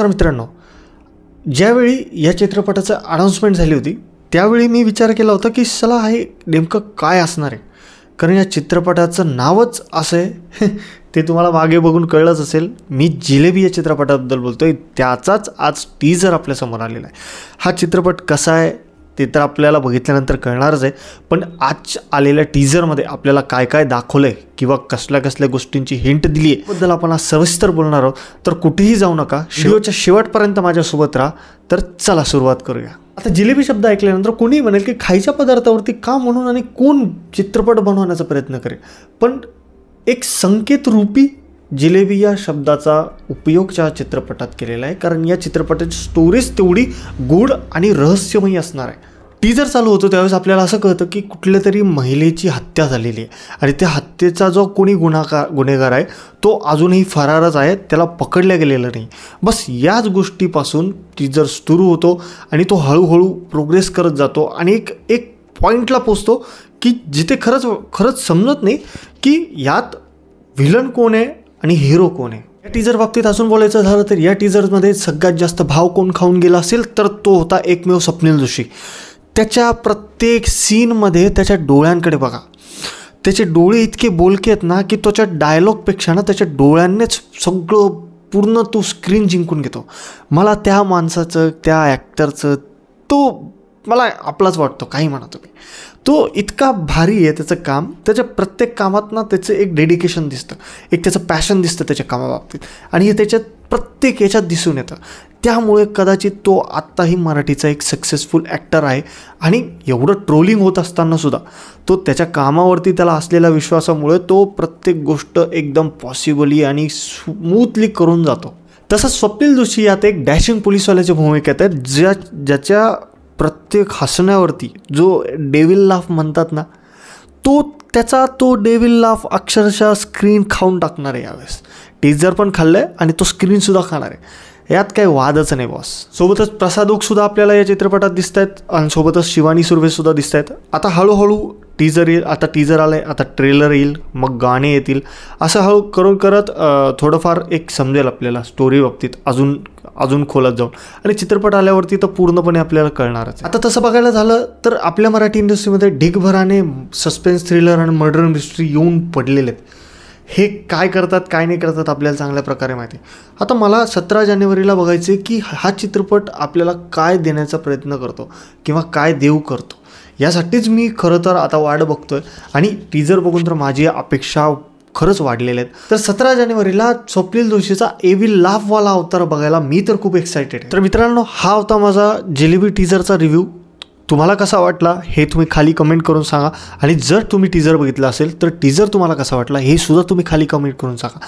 तर मित्रांनो, ज्यावेळी या चित्रपटाचं अनाउन्समेंट झाली होती त्यावेळी मी विचार केला होता की चला हे नेमकं काय असणार आहे, कारण या चित्रपटाचं नावच असं आहे ते तुम्हाला मागे बघून कळलंच असेल. मी जिलेबी या चित्रपटाबद्दल बोलतोय, त्याचाच आज टीजर आपल्यासमोर आलेला आहे. हा चित्रपट कसा आहे ते तर आपल्याला बघितल्यानंतर कळणारच आहे, पण आज आलेल्या टीजरमध्ये आपल्याला काय काय दाखवलं आहे किंवा कसल्या कसल्या गोष्टींची हिंट दिली आहे बद्दल आपण आज सविस्तर बोलणार आहोत. तर कुठेही जाऊ नका, व्हिडिओच्या शेवटपर्यंत माझ्यासोबत राहा. तर चला सुरुवात करूया. आता जिलेबी शब्द ऐकल्यानंतर कोणीही म्हणेल की खायच्या पदार्थावरती का म्हणून आणि कोण चित्रपट बनवण्याचा प्रयत्न करेल, पण एक संकेत रूपी जिलेबी या शब्दाचा उपयोग या चित्रपटात केलेला आहे, कारण या चित्रपटाची स्टोरीज तेवढी गूढ आणि रहस्यमयी असणार आहे. टीजर चालू होतो त्यावेळेस आपल्याला असं कळतं की कुठल्या तरी महिलेची हत्या झालेली आहे आणि त्या हत्येचा जो कोणी गुन्हेगार आहे तो अजूनही फरारच आहे, त्याला पकडल्या गेलेलं नाही. बस याच गोष्टीपासून टीजर सुरू होतो आणि तो हळूहळू प्रोग्रेस करत जातो आणि एक पॉईंटला पोचतो की जिथे खरंच समजत नाही की यात व्हिलन कोण आहे आणि हिरो कोण आहे. या टीजर बाबतीत अजून बोलायचं झालं तर या टीजरमध्ये सगळ्यात जास्त भाव कोण खाऊन गेला असेल तर तो होता एकमेव स्वप्नील जोशी. त्याच्या प्रत्येक सीनमध्ये त्याच्या डोळ्यांकडे बघा, त्याचे डोळे इतके बोलके आहेत ना की त्याच्या डायलॉगपेक्षा ना त्याच्या डोळ्यांनीच सगळं पूर्ण तो स्क्रीन जिंकून घेतो. मला त्या माणसाचं, त्या ॲक्टरचं, तो मला आपलाच वाटतो, काही म्हणा तुम्ही. तो इतका भारी आहे त्याचं काम, त्याच्या प्रत्येक कामात ना त्याचं एक डेडिकेशन दिसतं, एक त्याचं पॅशन दिसतं त्याच्या कामाबाबतीत आणि हे त्याच्यात प्रत्येक याच्यात दिसून येतं. त्यामुळे कदाचित तो आत्ताही मराठीचा एक सक्सेसफुल ॲक्टर आहे आणि एवढं ट्रोलिंग होत असतानासुद्धा तो त्याच्या कामावरती त्याला असलेल्या विश्वासामुळे तो प्रत्येक गोष्ट एकदम पॉसिबली आणि स्मूथली करून जातो. तसंच स्वप्नील जोशी यात एक डॅशिंग पोलीसवाल्याच्या भूमिकेत आहेत, ज्याच्या प्रत्येक हसण्यावरती जो डेव्हिल लाफ म्हणतात ना, तो डेव्हिल लाफ अक्षरशः स्क्रीन खाऊन टाकणार आहे. यावेळेस टीजर पण खाल्लं आहे आणि तो स्क्रीनसुद्धा खाणार आहे, यात काही वादच नाही बॉस. सोबतच प्रसाद ओकसुद्धा आपल्याला या चित्रपटात दिसत आहेत आणि सोबतच शिवानी सुर्वेसुद्धा दिसत आहेत. आता हळूहळू टीजर येईल, आता टीजर आलं आहे, आता ट्रेलर येईल, मग गाणे येतील, असं हळू करून करत थोडंफार एक समजेल आपल्याला स्टोरी बाबतीत अजून खोलात जाऊन, आणि चित्रपट आल्यावरती तर पूर्णपणे आपल्याला कळणारच. आता तसं बघायला झालं तर आपल्या मराठी इंडस्ट्रीमध्ये ढिगभराने सस्पेन्स थ्रिलर आणि मर्डर मिस्ट्री येऊन पडलेले आहेत. हे काय करतात काय नाही करतात आपल्याला चांगल्या प्रकारे माहिती आहे. आता मला 17 जानेवारीला बघायचं आहे की हा चित्रपट आपल्याला काय देण्याचा प्रयत्न करतो किंवा काय देऊ करतो, यासाठीच मी खरं तर आता वाट बघतो आहे आणि टीजर बघून तर माझी अपेक्षा खरंच वाढलेल्या आहेत. तर 17 जानेवारीला स्वप्नील जोशीचा एव्हिल लाफवाला अवतार बघायला मी तर खूप एक्सायटेड आहे. तर मित्रांनो, हा होता माझा जिलेबी टीजरचा रिव्ह्यू. तुम्हाला कसा वाटला हे तुम्ही खाली कमेंट करून सांगा, आणि जर तुम्ही टीजर बघितला असेल तर टीजर तुम्हाला कसा वाटला हे सुद्धा तुम्ही खाली कमेंट करून सांगा.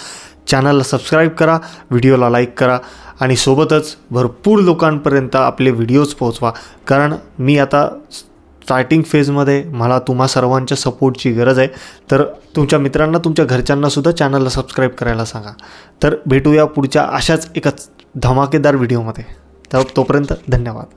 चॅनलला सबस्क्राईब करा, व्हिडिओला लाईक करा आणि सोबतच भरपूर लोकांपर्यंत आपले व्हिडिओज पोहोचवा, कारण मी आता स्टार्टिंग फेजमध्ये मला तुम्हा सर्वांच्या सपोर्टची गरज आहे. तर तुमच्या मित्रांना, तुमच्या घरच्यांनासुद्धा चॅनलला सबस्क्राईब करायला सांगा. तर भेटूया पुढच्या अशाच एका धमाकेदार व्हिडिओमध्ये. तर तोपर्यंत धन्यवाद.